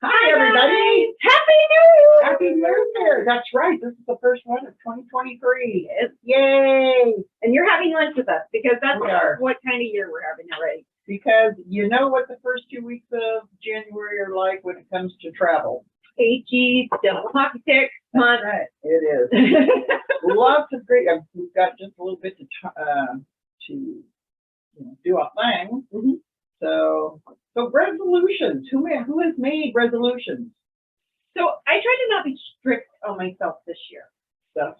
Hi, everybody. Happy New Year! Happy New Year. That's right. This is the first one of 2023. Yay. And you're having lunch with us because that's We are. what kind of year we're having already. Because you know what the first 2 weeks of January are like when it comes to travel. AG, double hockey stick That's month. right. It is. Lots of great. We've got just a little bit to do a thing. Mhm. So resolutions. Who has made resolutions? So I try to not be strict on myself this year.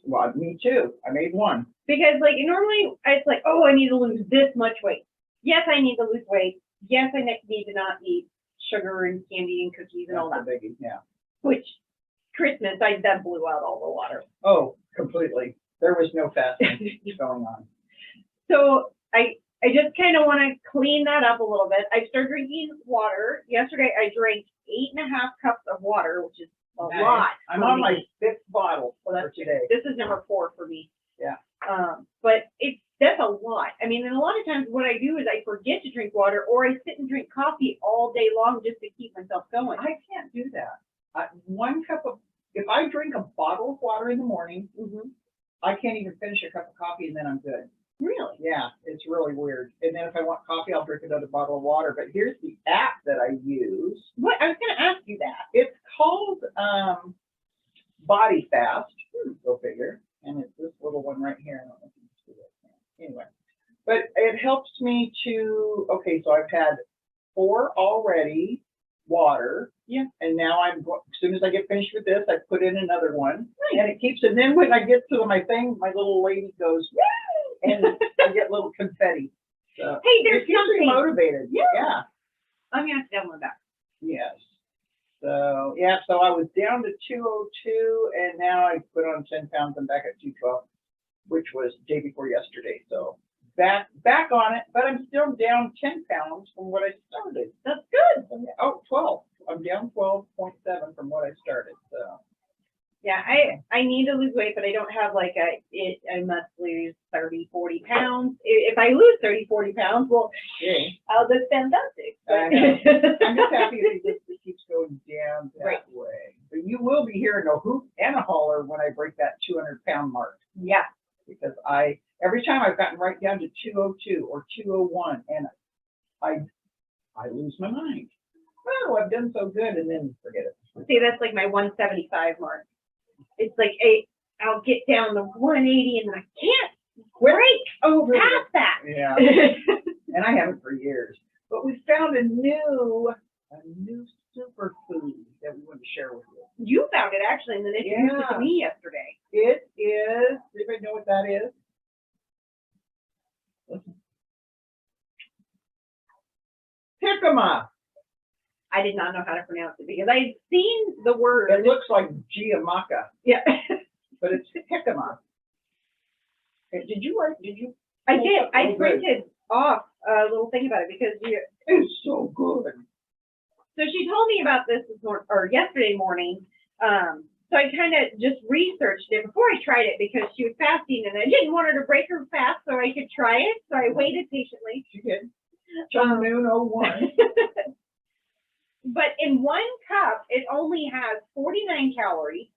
Well, me too. I made one. Because like normally it's like, oh, I need to lose this much weight. Yes, I need to lose weight. Yes, I need to not eat sugar and candy and cookies and all That's that. a biggie. Yeah. Which Christmas, that blew out all the water. Oh, completely. There was no fasting going on. So I just kind of want to clean that up a little bit. I started drinking water. Yesterday I drank 8.5 cups of water, which is a Nice. lot. I'm for on me. my 5th bottle Well, for today. This is number 4 for me. Yeah. But that's a lot. I mean, and a lot of times what I do is I forget to drink water, or I sit and drink coffee all day long just to keep myself going. I can't do that. If I drink a bottle of water in the morning, I can't even finish a cup of coffee and then I'm good. Really? Yeah, it's really weird. And then if I want coffee, I'll drink another bottle of water. But here's the app that I use. What? I was going to ask you that. It's called Body Fast. Go figure. And it's this little one right here. I don't know if you can see that. Anyway, but it helps me to. Okay, so I've had 4 already. Water. Yeah. And now as soon as I get finished with this, I put in another one. Nice. And it keeps. And then when I get to my thing, my little lady goes, yay! And I get little confetti. So hey, there's it keeps me something motivated. Yeah. I'm going to have to download that. Yes. So I was down to 202, and now I put on 10 pounds. I'm back at 212, which was the day before yesterday. So back on it, but I'm still down 10 pounds from what I started. That's good. Oh, 12. I'm down 12.7 from what I started. So yeah, I need to lose weight, but I don't have like I must lose 30, 40 pounds. If I lose 30, 40 pounds, well, I'll just fantastic. I'm just happy that it keeps going down that way. But you will be hearing a hoop and a holler when I break that 200-pound mark. Yeah. Because every time I've gotten right down to 202 or 201, and I lose my mind. Oh, I've done so good, and then forget it. See, that's like my 175 mark. It's like I'll get down to 180, and I can't break over past that. Yeah, and I haven't for years. But we found a new superfood that we want to share with you. You found it actually, and then it introduced it to me yesterday. It is. Does anybody know what that is? Listen. Yakima. I did not know how to pronounce it because I had seen the word. It looks like Giamacca. Yeah. But it's Yakima. Did you? I did. I printed off a little thing about it because it's so good. So she told me about this yesterday morning. So I kind of just researched it before I tried it because she was fasting and I didn't want her to break her fast so I could try it. So I waited patiently. She did. Till noon 01. But in 1 cup, it only has 49 calories.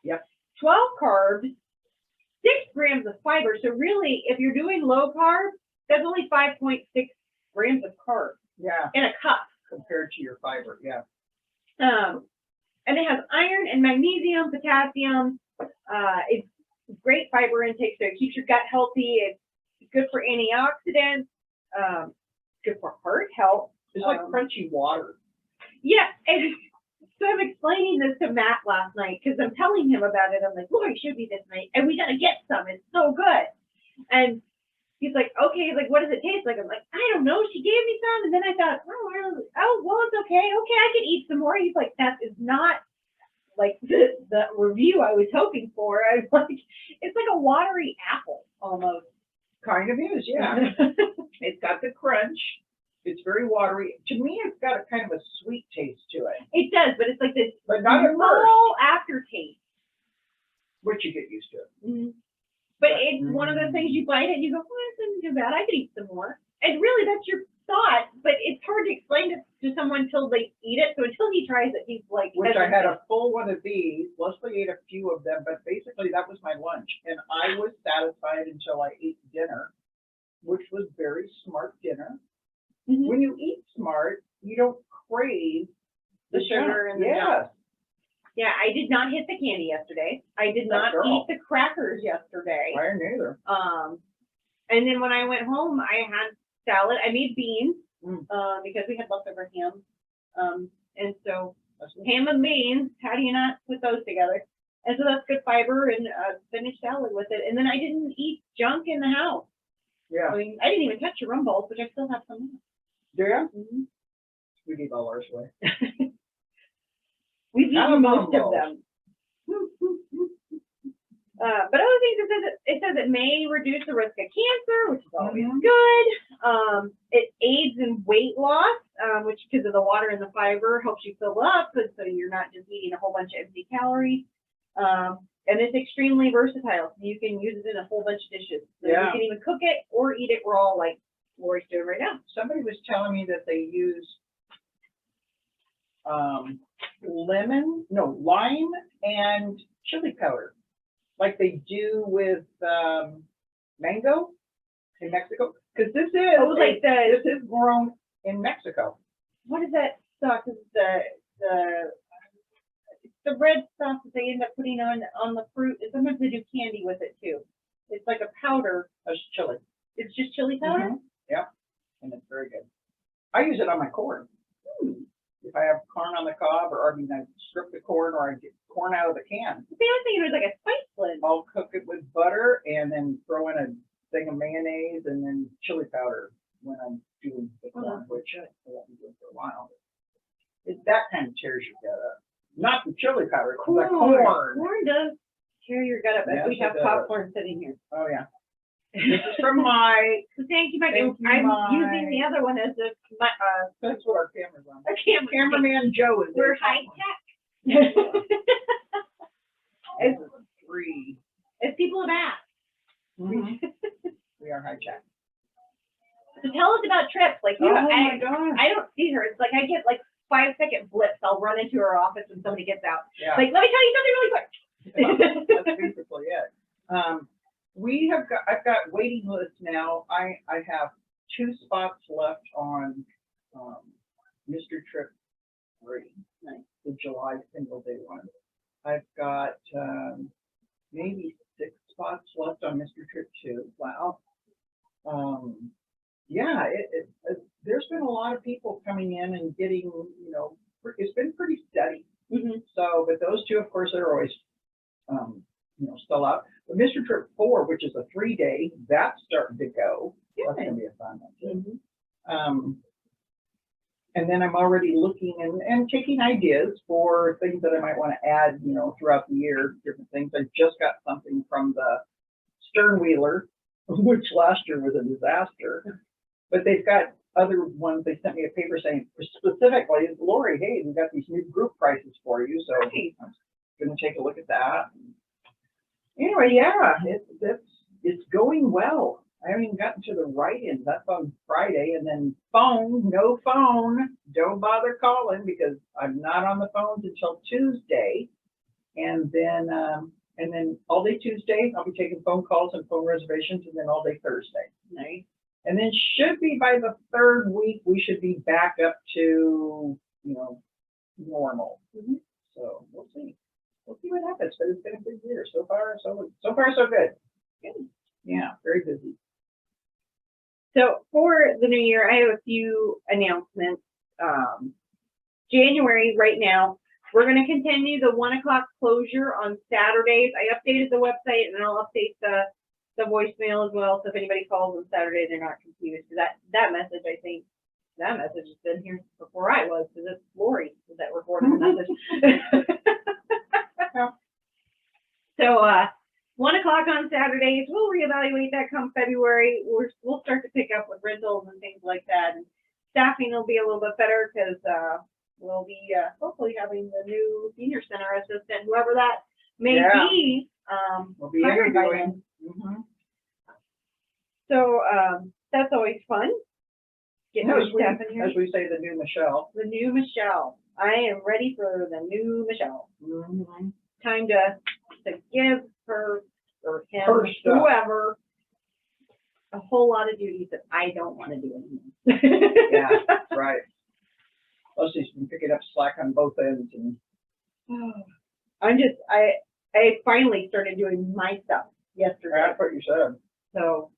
Yep. 12 carbs, 6 grams of fiber. So really, if you're doing low carb, that's only 5.6 grams of carbs. Yeah. In a cup. Compared to your fiber, yeah. And it has iron and magnesium, potassium. It's great fiber intake, so it keeps your gut healthy. It's good for antioxidants. Good for heart health. It's like crunchy water. Yeah. And so I'm explaining this to Matt last night because I'm telling him about it. I'm like, Lori showed me this night, and we got to get some. It's so good. And he's like, okay. He's like, what does it taste like? I'm like, I don't know. She gave me some, and then I thought, oh, well, it's okay. Okay, I can eat some more. He's like, that is not like the review I was hoping for. I was like, it's like a watery apple almost. Kind of is, yeah. It's got the crunch. It's very watery. To me, it's got a kind of a sweet taste to it. It does, but it's like this but not at small aftertaste. Which you get used to. Mm-hmm. But it's one of those things you bite it and you go, this isn't too bad. I could eat some more. and really that's your thought, but it's hard to explain it to someone until they eat it. So until he tries it, he's like, Which I had a full one of these. Leslie ate a few of them, but basically that was my lunch. And I was satisfied until I ate dinner, which was very smart dinner. Mhm. When you eat smart, you don't crave The sugar and the yes. junk. Yeah, I did not hit the candy yesterday. I did That not girl. eat the crackers yesterday. I neither. And then when I went home, I had salad. I made beans, Mm. because we had leftover ham. And so ham and beans, how do you not put those together? And so that's good fiber and spinach salad with it. And then I didn't eat junk in the house. Yeah. I mean, I didn't even touch your rum balls, which I still have some. Do you? Mm-hmm. We gave all ours away. We've Not eaten rum most of balls. them. But other things, it says it may reduce the risk of cancer, which is always Mhm. good. It aids in weight loss, which because of the water and the fiber helps you fill up, and so you're not just eating a whole bunch of empty calories. And it's extremely versatile. So you can use it in a whole bunch of dishes. So Yeah. you can even cook it or eat it raw, like Lori's doing right now. Somebody was telling me that they use lime and chili powder, like they do with mango in Mexico. Because this is grown in Mexico. What is that sauce? Is the red sauce that they end up putting on the fruit? And sometimes they do candy with it too. It's like a powder. That's chili. It's just chili powder. Mhm. Yeah, and it's very good. I use it on my corn. If I have corn on the cob, or I mean, I strip the corn, or I get corn out of the can. See, I was thinking it was like a spice blend. I'll cook it with butter and then throw in a thing of mayonnaise and then chili powder when I'm doing the corn, which I won't be doing for a while. That kind of tears your gut up. Not the chili powder, the corn. Corn does tear your gut up. Yes, We have it does. popcorn sitting here. Oh, yeah. This is from my, So thank you, Mike. Thank you, I'm Mike. using the other one as that's what our camera's on. a camera. Cameraman Joe is We're there. high tech. It's 3. As people have asked. Mhm. We are high tech. So tell us about trips. Like, Oh, you, my gosh. I don't see her. It's like I get like 5-second blips. I'll run into her office when somebody gets out. Yeah. Like, let me tell you something really quick. That's basically it. I've got waiting lists now. I have 2 spots left on Mr. Trip 3, the July single day one. I've got maybe 6 spots left on Mr. Trip 2. Wow. Yeah, there's been a lot of people coming in and getting, it's been pretty steady. Mm-hmm. So, but those 2, of course, are always, still out. But Mr. Trip 4, which is a 3-day, that's starting to go. That's going to be a fun one too. Mm-hmm. And then I'm already looking and taking ideas for things that I might want to add, throughout the year, different things. I just got something from the Sternwheeler, which last year was a disaster. But they've got other ones. They sent me a paper saying specifically, Lori, hey, we've got these new group prices for you. So I'm going to take a look at that. Anyway, yeah, it's going well. I haven't even gotten to the write-in. That's on Friday. And then no phone. Don't bother calling because I'm not on the phones until Tuesday. And then all day Tuesday, I'll be taking phone calls and phone reservations, and then all day Thursday. Nice. And then should be by the 3rd week, we should be back up to, normal. Mm-hmm. So we'll see. We'll see what happens, but it's been a good year. So far, so good. Good. Yeah, very busy. So for the new year, I have a few announcements. January right now, we're going to continue the 1 o'clock closure on Saturdays. I updated the website and I'll update the voicemail as well. So if anybody calls on Saturday, they're not confused. That message, I think, that message has been here before I was, because it's Lori that recorded the message. So 1 o'clock on Saturdays, we'll reevaluate that come February. We'll start to pick up with rentals and things like that. And staffing will be a little bit better because we'll be hopefully having the new senior center assistant, whoever that may be. We'll be hired by interviewing. them. So that's always fun. Getting No, your stuff in here. as we say, the new Michelle. The new Michelle. I am ready for the new Michelle. Mm-hmm. Time to give her or him, Her stuff. whoever, a whole lot of duties that I don't want to do anymore. Yeah, right. Leslie's been picking up slack on both ends, and I finally started doing my stuff yesterday. that's what you said. So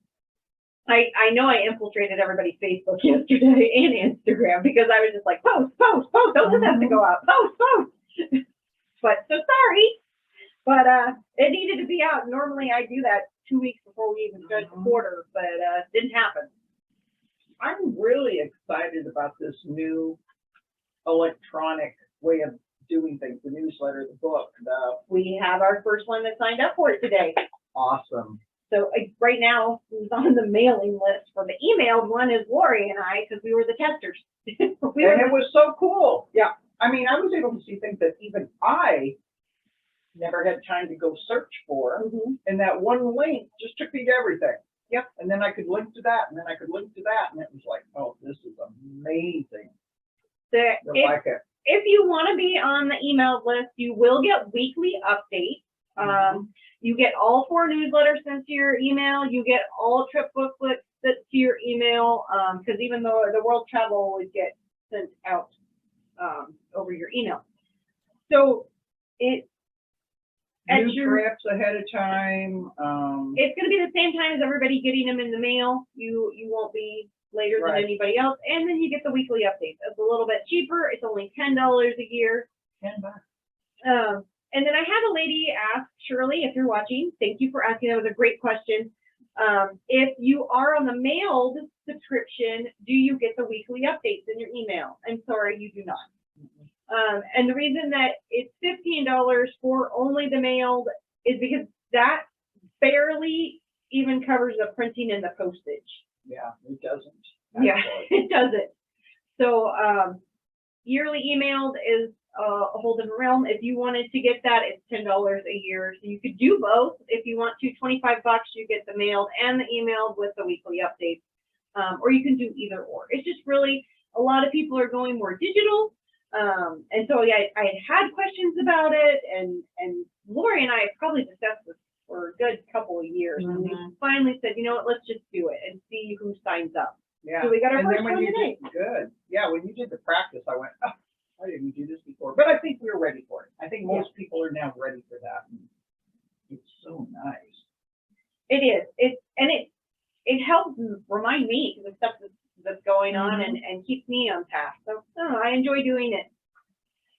I know I infiltrated everybody's Facebook yesterday and Instagram because I was just like, post, don't this have to go out, post. But so sorry, but it needed to be out. Normally I do that 2 weeks before we even start the quarter, but didn't happen. I'm really excited about this new electronic way of doing things, the newsletter, the book, We have our first one that signed up for it today. awesome. So right now, who's on the mailing list for the emailed one is Lori and I, because we were the testers. And it was so cool. Yeah. I mean, I was able to see things that even I never had time to go search for. Mm-hmm. And that one link just took me to everything. Yep. And then I could link to that, and then I could link to that. And it was like, oh, this is amazing. I like it. If you want to be on the email list, you will get weekly updates. You get all 4 newsletters sent to your email. You get all trip booklets sent to your email, because even though the world travel always gets sent out over your email. So New trips ahead of time. It's going to be the same time as everybody getting them in the mail. You won't be later than anybody else. And then you get the weekly updates. It's a little bit cheaper. It's only $10 a year. $10. And then I had a lady ask, Shirley, if you're watching, thank you for asking. That was a great question. If you are on the mailed subscription, do you get the weekly updates in your email? I'm sorry, you do not. And the reason that it's $15 for only the mailed is because that barely even covers the printing and the postage. Yeah, it doesn't. Yeah, it doesn't. So yearly emailed is a whole different realm. If you wanted to get that, it's $10 a year. So you could do both. If you want to, $25, you get the mailed and the emailed with the weekly updates. Or you can do either or. It's just really, a lot of people are going more digital. And so yeah, I had questions about it, and Lori and I have probably discussed this for a good couple of years. And we finally said, you know what, let's just do it and see who signs up. Yeah. So we got our and first then when one you today. did, good. Yeah, when you did the practice, I went, oh, I didn't do this before. But I think we're ready for it. I think most people are now ready for that. And it's so nice. It is. It helps remind me of the stuff that's going on and keeps me on task. So I enjoy doing it.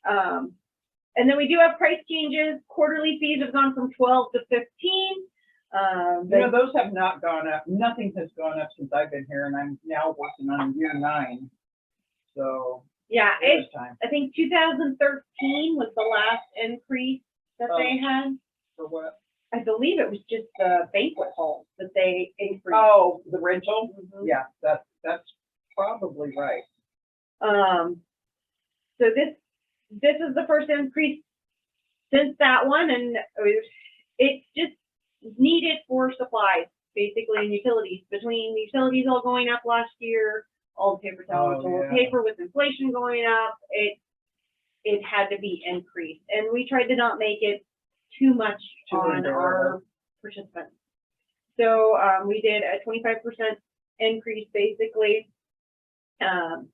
And then we do have price changes. Quarterly fees have gone from 12 to 15. You know, those have not gone up. Nothing has gone up since I've been here, and I'm now working on year 9. So yeah, time. I think 2013 was the last increase that they had. For what? I believe it was just the banquet hall that they increased. Oh, the rental? Yeah, that's probably right. So this is the first increase since that one, and it's just needed for supplies, basically, and utilities. Between the utilities all going up last year, all the paper towels, paper with inflation going up, it had to be increased. And we tried to not make it too much on our participants. So we did a 25% increase, basically. And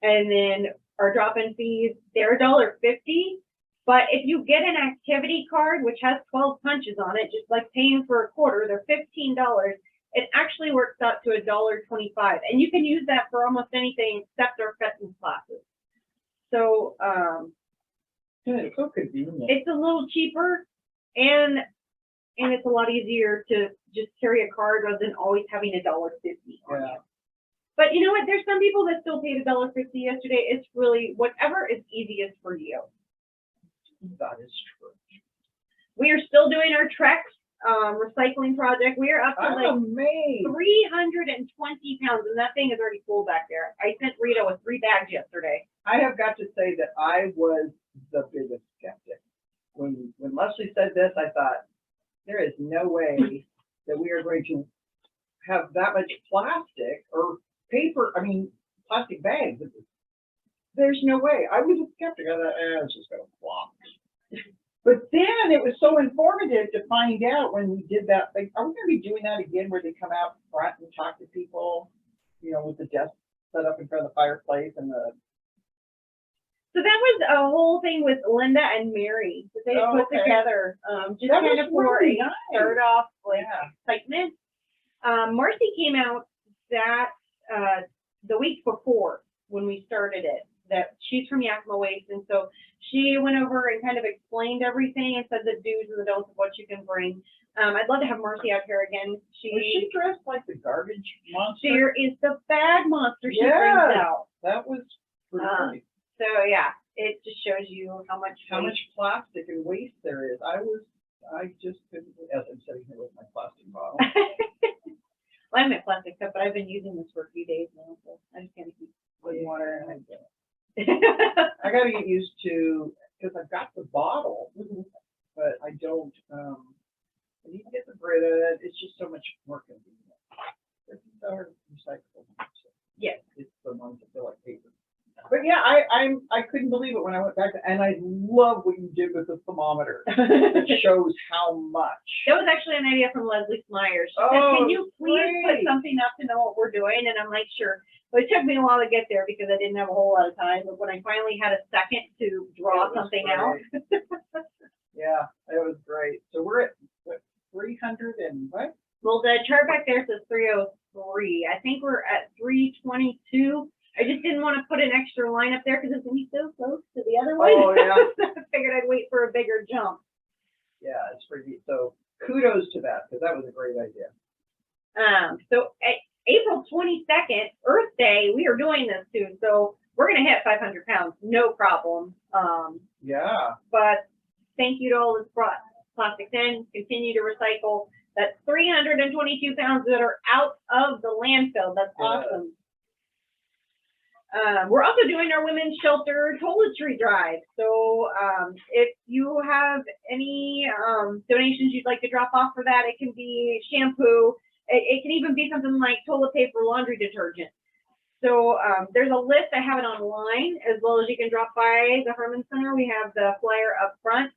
then our drop-in fees, they're $1.50. But if you get an activity card, which has 12 punches on it, just like paying for a quarter, they're $15. It actually works out to $1.25. And you can use that for almost anything except our fitness classes. So it's so convenient. It's a little cheaper, and it's a lot easier to just carry a card rather than always having $1.50 on you. But you know what? There's some people that still paid $1.50 yesterday. It's really whatever is easiest for you. That is true. We are still doing our Trex recycling project. We are up to like 320 pounds, and that thing is already full back there. I sent Rita with 3 bags yesterday. I have got to say that I was the biggest skeptic. When Leslie said this, I thought, there is no way that we are going to have that much plastic or paper. I mean, plastic bags. There's no way. I was a skeptic. I thought, it's just gonna flop. But then it was so informative to find out when we did that. Like, are we gonna be doing that again, where they come out front and talk to people, with the desk set up in front of the fireplace and the. So that was a whole thing with Linda and Mary that they had put together, just That kind was of for really a nice. start off excitement. Marcy came out that the week before when we started it. That she's from Yakima Waste, and so she went over and kind of explained everything and said the do's and the don'ts of what you can bring. I'd love to have Marcy out here again. Was she dressed like the garbage monster? There is the bag monster she brings out. That was pretty funny. So yeah, it just shows you how much plastic and waste there is. I just couldn't, as I'm sitting here with my plastic bottle. Well, I have my plastic cup, but I've been using this for a few days now, so I just kind of keep putting water in it. I got to get used to, because I've got the bottle, but I don't, I need to get the Brita. It's just so much more convenient. These are recyclable. So yes. It's the ones that feel like paper. But yeah, I couldn't believe it when I went back, and I love what you did with the thermometer. It shows how much. That was actually an idea from Leslie Smyers. She said, can you please put something up to know what we're doing? And I'm like, sure. But it took me a while to get there because I didn't have a whole lot of time. But when I finally had a second to draw something out. Yeah, it was great. So we're at what, 300 and what? Well, the chart back there says 303. I think we're at 322. I just didn't want to put an extra line up there because it's going to be so close to the other one. Oh, yeah. I figured I'd wait for a bigger jump. Yeah, it's pretty. So kudos to that, because that was a great idea. So April 22nd, Earth Day, we are doing this too. So we're going to hit 500 pounds, no problem. Yeah. But thank you to all that's brought plastics in, continue to recycle. That's 322 pounds that are out of the landfill. That's awesome. We're also doing our women's shelter toiletry drive. So if you have any donations you'd like to drop off for that, it can be shampoo. It can even be something like toilet paper, laundry detergent. So there's a list. I have it online, as well as you can drop by the Harman Center. We have the flyer up front.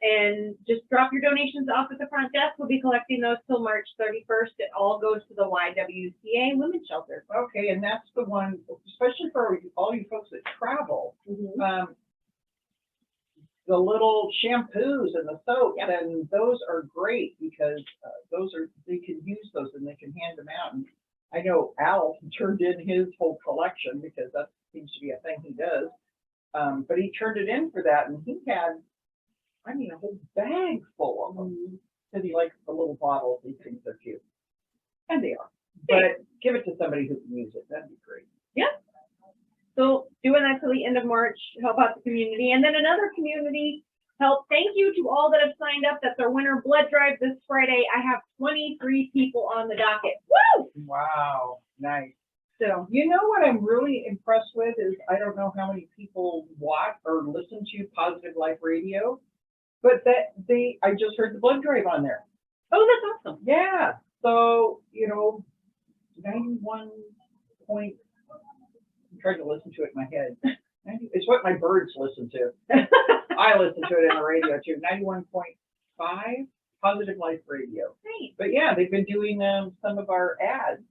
And just drop your donations off at the front desk. We'll be collecting those till March 31st. It all goes to the YWCA Women's Shelter. Okay, and that's the one, especially for all you folks that travel. The little shampoos and the soaps, and those are great because they can use those and they can hand them out. And I know Al turned in his whole collection because that seems to be a thing he does. But he turned it in for that, and he had, a whole bag full of them. Because he likes the little bottles. He thinks they're cute. And they are. But give it to somebody who can use it. That'd be great. Yeah. So doing that till the end of March, help out the community. And then another community help. Thank you to all that have signed up. That's our winter blood drive this Friday. I have 23 people on the docket. Woo! Wow. Nice. So, you know what I'm really impressed with is, I don't know how many people watch or listen to Positive Life Radio, but I just heard the blood drive on there. Oh, that's awesome. Yeah. So, 91 point, I'm trying to listen to it in my head. It's what my birds listen to. I listen to it in the radio too. 91.5 Positive Life Radio. Great. But yeah, they've been doing some of our ads,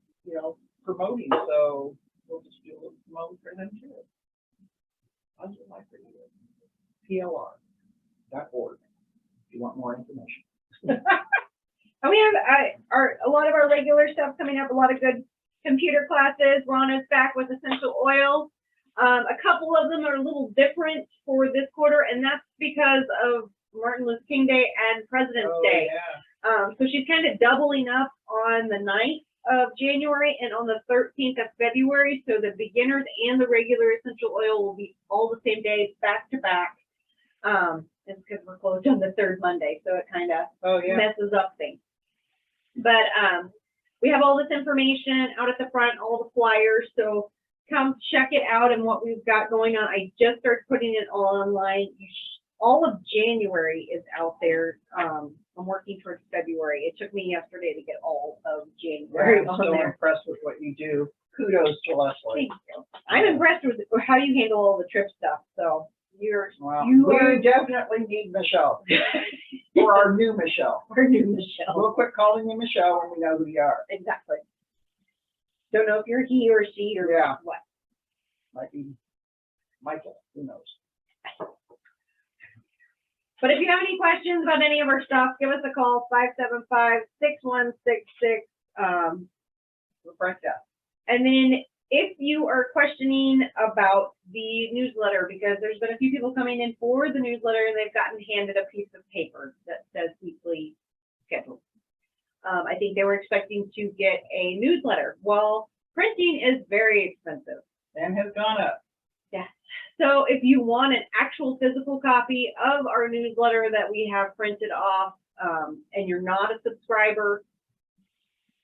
promoting, so we'll just do a little promote for them too. Positive Life Radio, PLR.org, if you want more information. And we have a lot of our regular stuff coming up, a lot of good computer classes. Rana's back with essential oils. A couple of them are a little different for this quarter, and that's because of Martin Luther King Day and President's Day. Yeah. So she's kind of doubling up on the 9th of January and on the 13th of February. So the beginners and the regular essential oil will be all the same day, back to back. It's because we're closed on the 3rd Monday, so it kind of messes up things. But we have all this information out at the front, all the flyers. So come check it out and what we've got going on. I just started putting it all online. All of January is out there. I'm working towards February. It took me yesterday to get all of January. I'm so impressed with what you do. Kudos to Leslie. Thank you. I'm impressed with how you handle all the trip stuff, so Well, you we are definitely need Michelle, or our new Michelle. our new Michelle. We'll quit calling you Michelle when we know who you are. Exactly. Don't know if you're he or she or Yeah. what. Might be Michael, who knows? But if you have any questions about any of our stuff, give us a call, 575-6166. We're right there. And then if you are questioning about the newsletter, because there's been a few people coming in for the newsletter and they've gotten handed a piece of paper that says weekly schedule. I think they were expecting to get a newsletter. Well, printing is very expensive. And has gone up. Yes. So if you want an actual physical copy of our newsletter that we have printed off, and you're not a subscriber,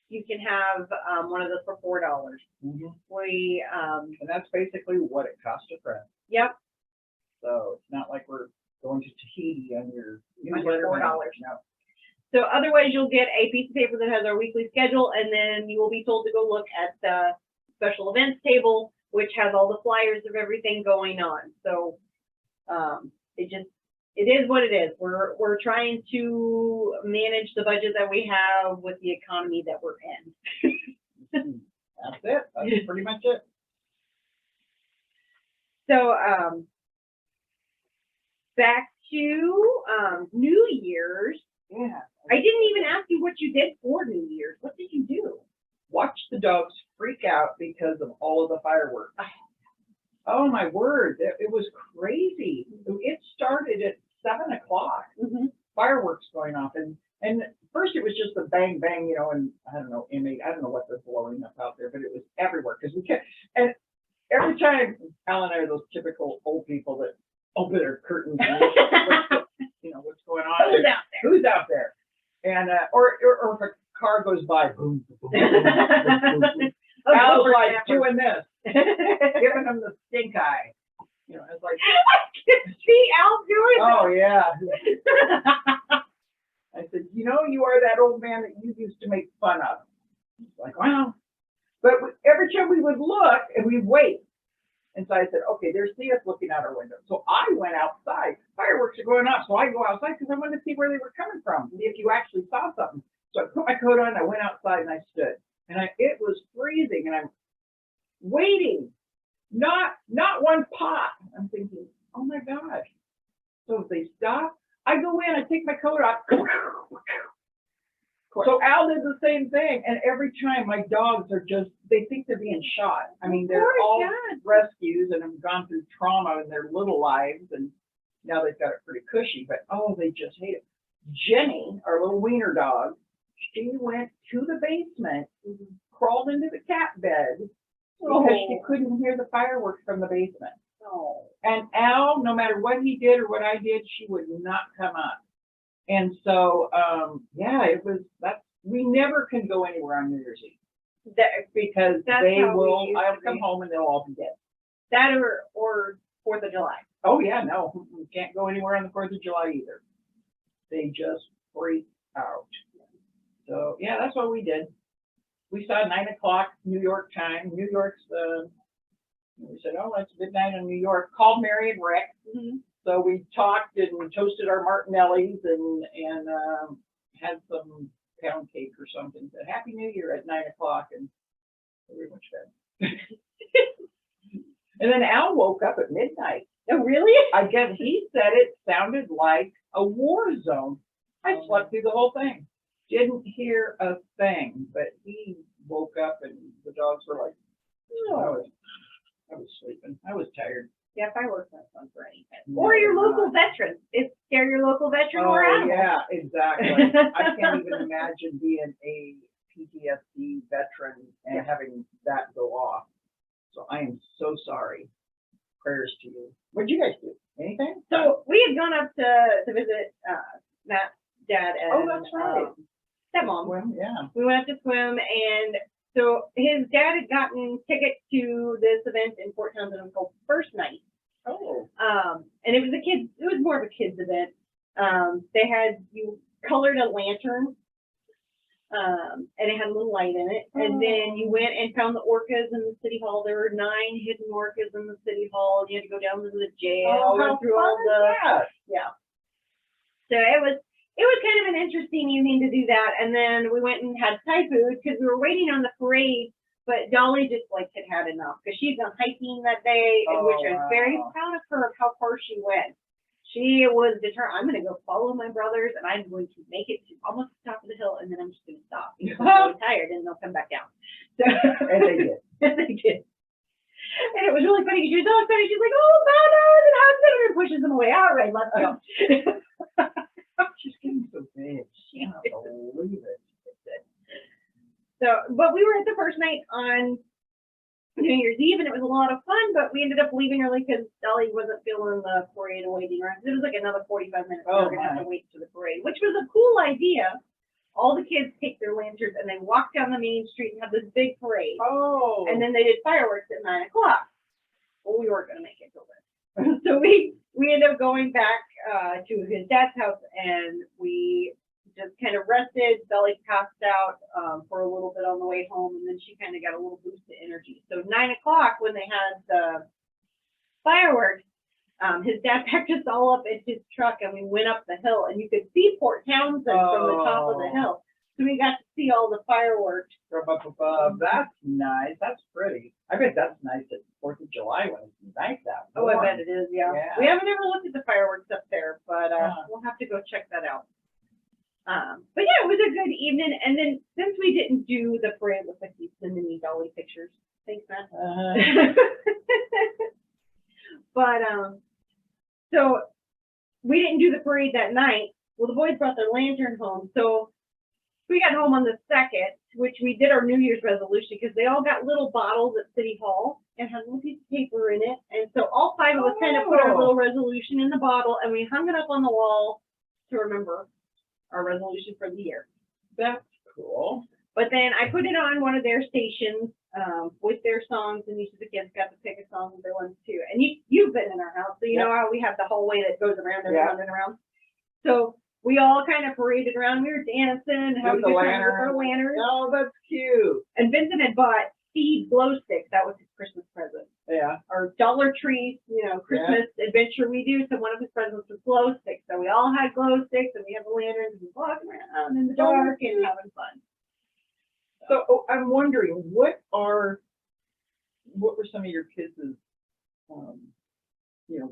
you can have one of those for $4. Mm-hmm. We And that's basically what it costs to print. yep. So it's not like we're going to Tahiti on your $4. No. So otherwise, you'll get a piece of paper that has our weekly schedule, and then you will be told to go look at the special events table, which has all the flyers of everything going on. So it is what it is. We're trying to manage the budget that we have with the economy that we're in. That's it. That's pretty much it. So back to New Year's. Yeah. I didn't even ask you what you did for New Year's. What did you do? Watch the dogs freak out because of all of the fireworks. Oh my word, it was crazy. It started at 7 o'clock. Mm-hmm. Fireworks going off, and first it was just the bang bang, you know, and I don't know, I don't know what they're blowing up out there, but it was everywhere because we kept, and every time Al and I are those typical old people that open their curtains and you know what's going on. Who's out there? Who's out there? And or if a car goes by, boom, boom, boom, boom, boom, boom. Al's like doing this, giving them the stink eye. You know, it's like, see Al doing oh yeah. I said, you know, you are that old man that you used to make fun of. He's like, wow. But every time we would look and we'd wait. And so I said, okay, there's us looking out our window. So I went outside. Fireworks are going off. So I go outside because I wanted to see where they were coming from, if you actually saw something. So I put my coat on, I went outside and I stood. And it was freezing and I'm waiting. Not one pop. I'm thinking, oh my gosh. So if they stop, I go in, I take my coat off. So Al did the same thing, and every time my dogs are just, they think they're being shot. I mean, they're all rescues and have gone through trauma in their little lives, and now they've got it pretty cushy, but oh, they just hate it. Jenny, our little wiener dog, she went to the basement, crawled into the cat bed, because she couldn't hear the fireworks from the basement. Oh. And Al, no matter what he did or what I did, she would not come up. And so, yeah, we never can go anywhere on New Year's Eve. Because I'll come home and they'll all be dead. That or 4th of July. Oh yeah, no, we can't go anywhere on the 4th of July either. They just freak out. So yeah, that's what we did. We saw 9 o'clock New York time. New York's, we said, oh, it's midnight in New York. Called Mary and Rick. Mm-hmm. So we talked and toasted our Martinellis and had some pound cake or something. Said Happy New Year at 9 o'clock, and we went to bed. And then Al woke up at midnight. Oh, really? I guess he said it sounded like a war zone. I slept through the whole thing. Didn't hear a thing, but he woke up and the dogs were like, oh, I was sleeping. I was tired. Yeah, fireworks not fun for any pet. Or your local veterans. Scare your local veteran or animal. Yeah, exactly. I can't even imagine being a PTSD veteran and having that go off. So I am so sorry. Prayers to you. What did you guys do? Anything? So we had gone up to visit Matt's dad and that's right. stepmom. Yeah. We went up to swim, and so his dad had gotten tickets to this event in Fort Townsend called First Night. Oh. And it was more of a kids event. You colored a lantern And it had a little light in it. And then you went and found the orcas in the city hall. There were 9 hidden orcas in the city hall. You had to go down to the jail, went through all the, yeah. So it was kind of an interesting evening to do that. And then we went and had Thai food because we were waiting on the parade, but Dolly just like had enough because she'd gone hiking that day, which I was very proud of her of how far she went. She was determined, I'm going to go follow my brothers and I'm going to make it to almost the top of the hill and then I'm just going to stop because I'm so tired and they'll come back down. So, And they did. and they did. And it was really funny because she was all excited. She's like, oh, bananas and Hudson, and pushes them away. All right, let's go. She's getting so big. I can't believe it. So, but we were at the first night on New Year's Eve, and it was a lot of fun, but we ended up leaving early because Dolly wasn't feeling the parade and waiting around. It was like another 45 minutes. We were going to have to wait for the parade, which was a cool idea. All the kids take their lanterns and they walk down the main street and have this big parade. Oh. And then they did fireworks at 9 o'clock. Well, we weren't going to make it till then. So we ended up going back to his dad's house, and we just kind of rested. Dolly passed out for a little bit on the way home, and then she kind of got a little boost of energy. So 9 o'clock when they had the fireworks, his dad packed us all up in his truck, and we went up the hill, and you could see Port Townsend from the top of the hill. So we got to see all the fireworks from up above. That's nice. That's pretty. I bet that's nice at 4th of July when it's nice out. Oh, I bet it is. Yeah. We haven't ever looked at the fireworks up there, but we'll have to go check that out. But yeah, it was a good evening. And then since we didn't do the parade, looks like he's sending me Dolly pictures. Thanks, Matt. But so we didn't do the parade that night. Well, the boys brought their lantern home, so we got home on the 2nd, which we did our New Year's resolution because they all got little bottles at City Hall and had a little piece of paper in it. And so all 5 of us kind of put our little resolution in the bottle and we hung it up on the wall to remember our resolution for the year. That's cool. But then I put it on one of their stations with their songs, and each of the kids got to pick a song that they wanted to. And you've been in our house, so you know how we have the hallway that goes around and around and around. So we all kind of paraded around. We were dancing, having a good time with our lanterns. Oh, that's cute. And Vincent had bought seed glow sticks. That was his Christmas present. Yeah. Our Dollar Tree, Christmas adventure we do. So one of his presents was glow sticks. So we all had glow sticks, and we had the lanterns, and we walking around in the dark and having fun. So I'm wondering, what were some of your kids'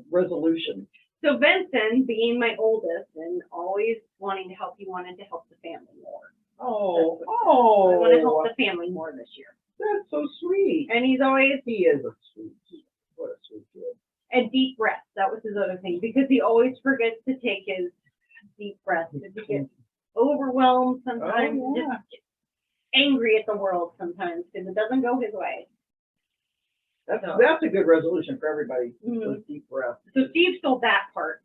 resolutions? So Benson, being my oldest and always wanting to help, he wanted to help the family more. I want to help the family more this year. That's so sweet. And he is a sweet kid. What a sweet kid. And deep breaths. That was his other thing, because he always forgets to take his deep breaths. He gets overwhelmed sometimes, just angry at the world sometimes because it doesn't go his way. That's a good resolution for everybody. Those deep breaths. So Steve stole that part.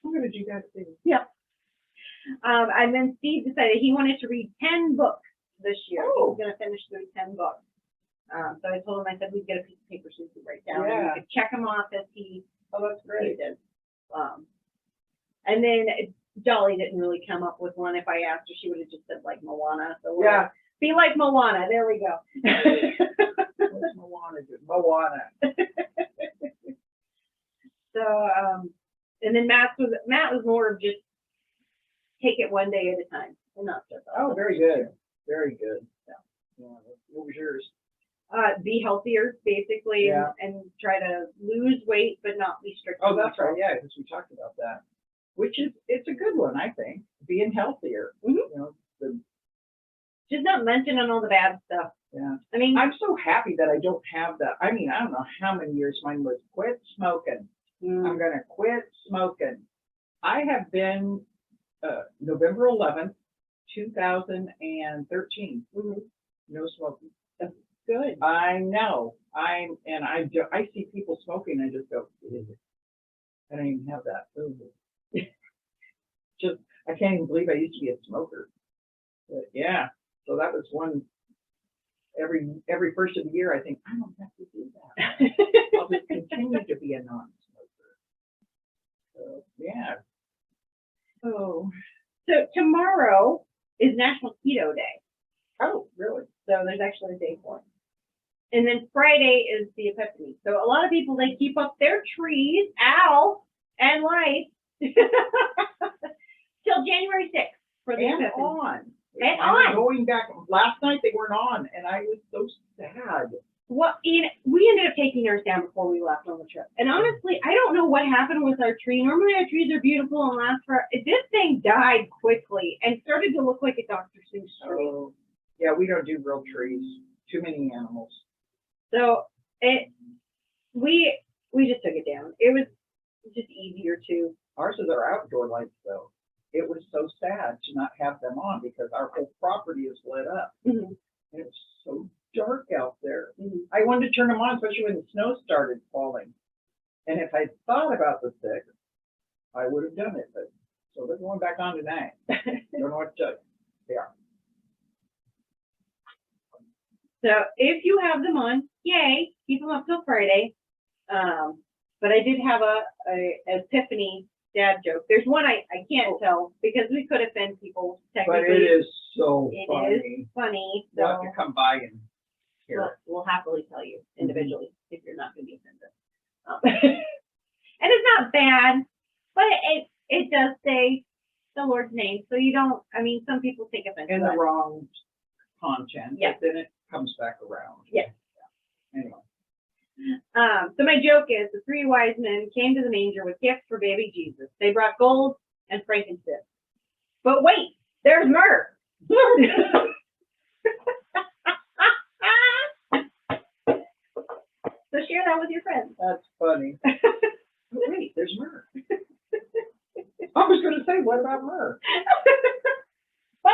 What did you guys do? Yeah. And then Steve decided he wanted to read 10 books this year. He was going to finish through 10 books. So I told him, I said, we'd get a piece of paper so we could write down. And we could check him off as he that's great. did. And then Dolly didn't really come up with one. If I asked her, she would have just said like Moana. So be like Moana. There we go. What's Moana do? Moana. So, and then Matt was more of just take it one day at a time. And not just very good. Very good. Yeah. What was yours? Be healthier, basically, and try to lose weight, but not be strict. Oh, that's right. Yeah, because we talked about that. Which it's a good one, I think. Being healthier. Just not mentioning all the bad stuff. Yeah. I mean, I'm so happy that I don't have that. I mean, I don't know how many years mine was quit smoking. I'm going to quit smoking. I have been November 11th, 2013. No smoking. That's good. I know. I see people smoking and I just go, I don't even have that. Just, I can't even believe I used to be a smoker. But yeah, so that was one. Every first of the year, I think I don't have to do that. I'll just continue to be a non-smoker. So yeah. So So tomorrow is National Keto Day. Oh, really? So there's actually a day for it. And then Friday is the Epiphany. So a lot of people, they keep up their trees, and lights till January 6th for the And Epiphany. on. And I'm on. going back, last night they weren't on, and I was so sad. Well, we ended up taking ours down before we left on the trip. And honestly, I don't know what happened with our tree. Normally our trees are beautiful and last for, this thing died quickly and started to look like a Dr. Seuss tree. Oh, yeah, we don't do real trees. Too many animals. So we just took it down. It was just easier to. Ours is our outdoor lights, though. It was so sad to not have them on because our whole property is lit up. Mm-hmm. And it was so dark out there. Mm-hmm. I wanted to turn them on, especially when the snow started falling. And if I'd thought about the 6th, I would have done it. But so they're going back on tonight. Don't know what to. They are. So if you have them on, yay, keep them up till Friday. But I did have a Epiphany dad joke. There's one I can't tell because we could offend people technically. But it is so It funny. is funny. You'll So have to come by and hear. we'll happily tell you individually if you're not going to be offended. And it's not bad, but it does say the Lord's name. So you don't, I mean, some people take offense In to the that. wrong content, Yeah. but then it comes back around. Yes. Yeah. Anyway. So my joke is the 3 wise men came to the manger with gifts for baby Jesus. They brought gold and frankincense. But wait, there's myrrh. So share that with your friends. That's funny. But wait, there's myrrh. I was going to say, what about myrrh? But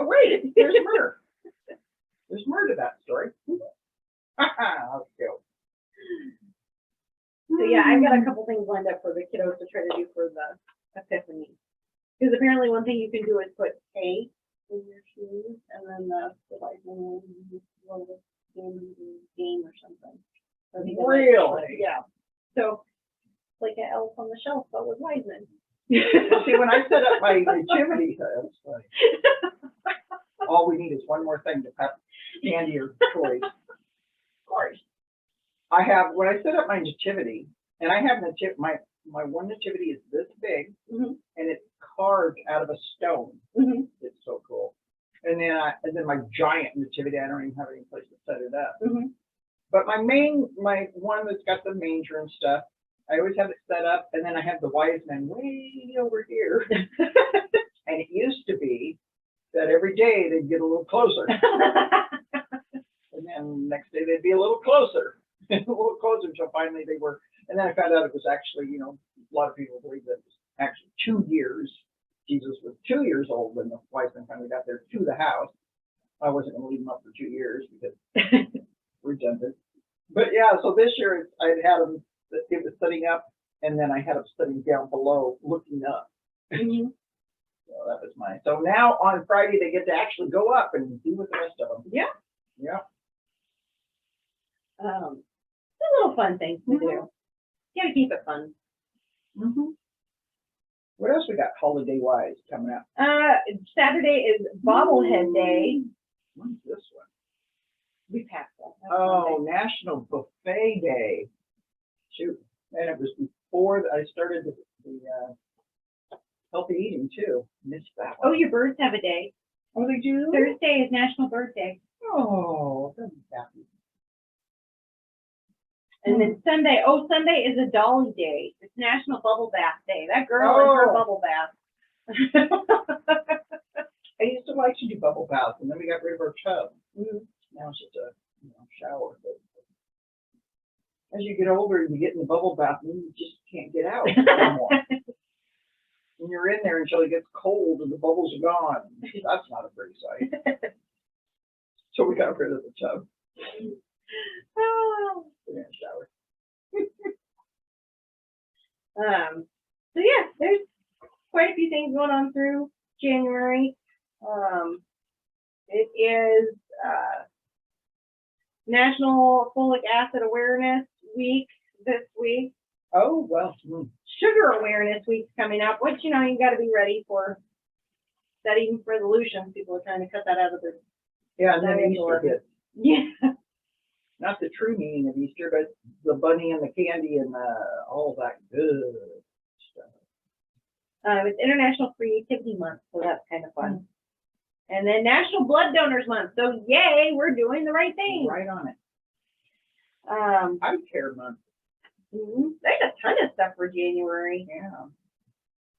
wait, There's myrrh. There's myrrh to that story. Let's go. So yeah, I've got a couple things lined up for the kiddos to try to do for the Epiphany. Because apparently one thing you can do is put A in your shoes, and then the wise man will game or something. So they can, like, Really? yeah. So like an elf on the shelf, but with wise men. Well, see, when I set up my nativity, that's funny. All we need is one more thing to have candy or toys. Of course. I have, when I set up my nativity, and I have my one nativity is this big, Mm-hmm. and it's carved out of a stone. Mm-hmm. It's so cool. And then my giant nativity, I don't even have any place to set it up. Mm-hmm. But my one that's got the manger and stuff, I always have it set up, and then I have the wise men way over here. And it used to be that every day they'd get a little closer. And then next day they'd be a little closer. A little closer until finally they were. And then I found out it was actually, a lot of people believe that it was actually 2 years. Jesus was 2 years old when the wise men finally got there to the house. I wasn't going to leave them up for 2 years because redundant. But yeah, so this year I'd had them, it was setting up, and then I had them sitting down below looking up. Mm-hmm. So that was mine. So now on Friday they get to actually go up and be with the rest of them. Yeah. Yeah. A little fun things to do. Gotta keep it fun. Mm-hmm. What else we got holiday wise coming up? Saturday is Bobblehead Day. When's this one? We passed that. That's Oh, Monday. National Buffet Day. Shoot. And it was before I started the healthy eating too. Missed that Oh, one. your birds have a day. Oh, they do? Thursday is National Bird Day. Oh, I'm happy. And then Sunday is a Dolly Day. It's National Bubble Bath Day. That girl and her Oh. bubble bath. I used to like to do bubble baths, and then we got rid of our tub. Mhm. Now it's just a shower. But as you get older, you get in the bubble bath, and you just can't get out anymore. And you're in there until it gets cold and the bubbles are gone. That's not a pretty sight. So we got rid of the tub. Oh. We're gonna shower. So yeah, there's quite a few things going on through January. It is National Folic Acid Awareness Week this week. Oh well. Sugar Awareness Week's coming up, which you got to be ready for setting resolutions. People are trying to cut that out of their, Yeah, and then That is Easter horrible. hits. yeah. Not the true meaning of Easter, but the bunny and the candy and all that good stuff. It's International Creativity Month, so that's kind of fun. And then National Blood Donors Month. So yay, we're doing the right thing. Right on it. Um, I care month. there's a ton of stuff for January. Yeah.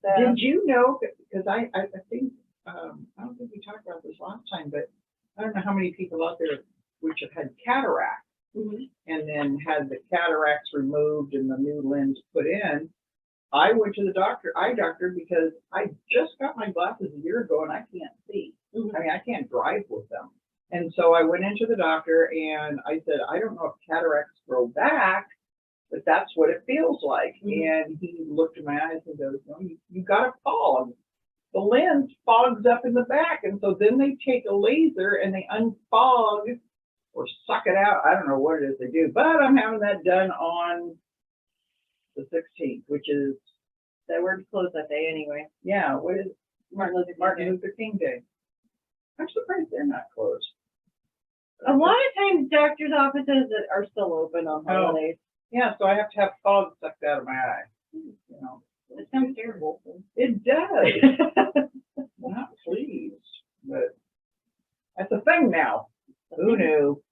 So, Did you know, because I think, I don't think we talked about this last time, but I don't know how many people out there which have had cataract and then had the cataracts removed and the new lens put in. I went to the eye doctor, because I just got my glasses a year ago and I can't see. I mean, I can't drive with them. And so I went into the doctor and I said, I don't know if cataracts grow back, but that's what it feels like. And he looked at my eyes and goes, no, you got a fog. The lens fogs up in the back. And so then they take a laser and they unfog or suck it out. I don't know what it is they do, but I'm having that done on the 16th, which is, so we're closed that day anyway. yeah, what is Martin Luther King Day? I'm surprised they're not closed. A lot of times doctors' offices are still open on holidays. Yeah, so I have to have fog sucked out of my eye. You know, It sounds terrible. it does. Not pleased, but that's a thing now. Who knew?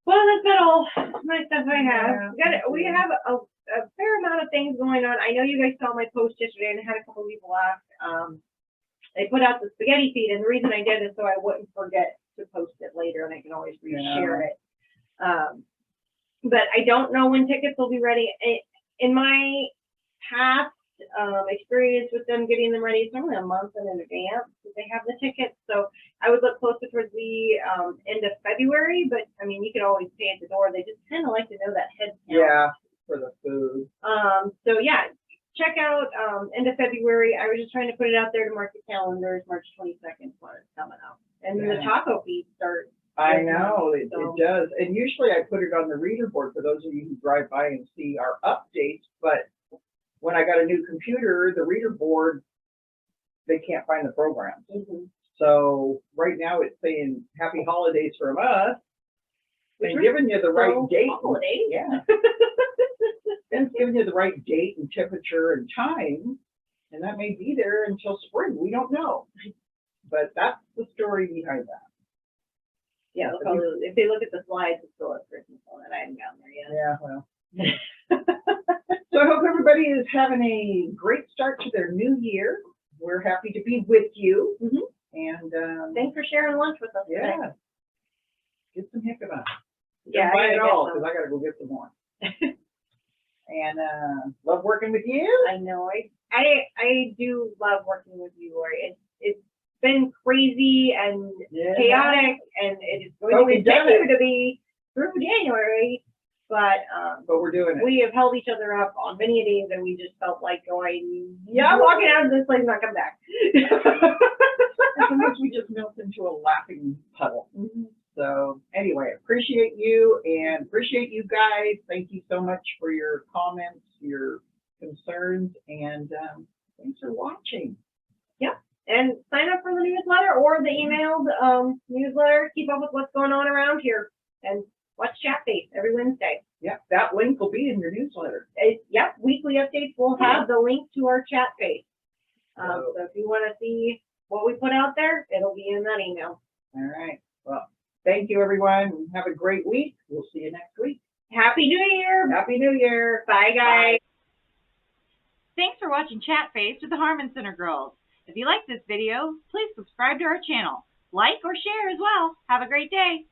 Well, that's about all my stuff I have. Yeah. We have a fair amount of things going on. I know you guys saw my post yesterday, and I had a couple of people ask. I put out the spaghetti feed, and the reason I did is so I wouldn't forget to post it later, and I can always reshare it. But I don't know when tickets will be ready. In my past experience with them getting them ready, it's normally a month in advance that they have the tickets. So I would look closer towards the end of February, but I mean, you can always pay at the door. They just kind of like to know that head count. Yeah, for the food. So yeah, check out end of February. I was just trying to put it out there to mark the calendars. March 22nd when it's coming up. And then the taco feed starts. I know, it does. And usually I put it on the reader board for those of you who drive by and see our updates. But when I got a new computer, the reader board, they can't find the program. So right now it's saying happy holidays from us and giving you the right date. Holidays. Yeah. And it's giving you the right date and temperature and time. And that may be there until spring. We don't know. But that's the story behind that. Yeah, if they look at the slides, it's still at Christmas on it. I haven't gotten there yet. Yeah, well. So I hope everybody is having a great start to their new year. We're happy to be with you. And thanks for sharing lunch with us today. Yeah. Get some Yakima. Yeah, Don't buy it all, because I got to go get some more. And love working with you. I know. I do love working with you, Lori. It's been crazy and chaotic, and it is going to continue to be through January. But we're doing it. We have held each other up on many days, and we just felt like going, I'm walking out of this place and not come back. And sometimes we just melt into a laughing puddle. So anyway, appreciate you and appreciate you guys. Thank you so much for your comments, your concerns, and thanks for watching. Yep. And sign up for the newsletter or the emailed newsletter. Keep up with what's going on around here. And watch Chat Face every Wednesday. Yep, that link will be in your newsletter. Yep, weekly updates will have the link to our Chat Face. So if you want to see what we put out there, it'll be in that email. All right. Well, thank you, everyone. Have a great week. We'll see you next week. Happy New Year. Happy New Year. Bye, guys. Thanks for watching Chat Face with the Harman Center Girls. If you like this video, please subscribe to our channel. Like or share as well. Have a great day.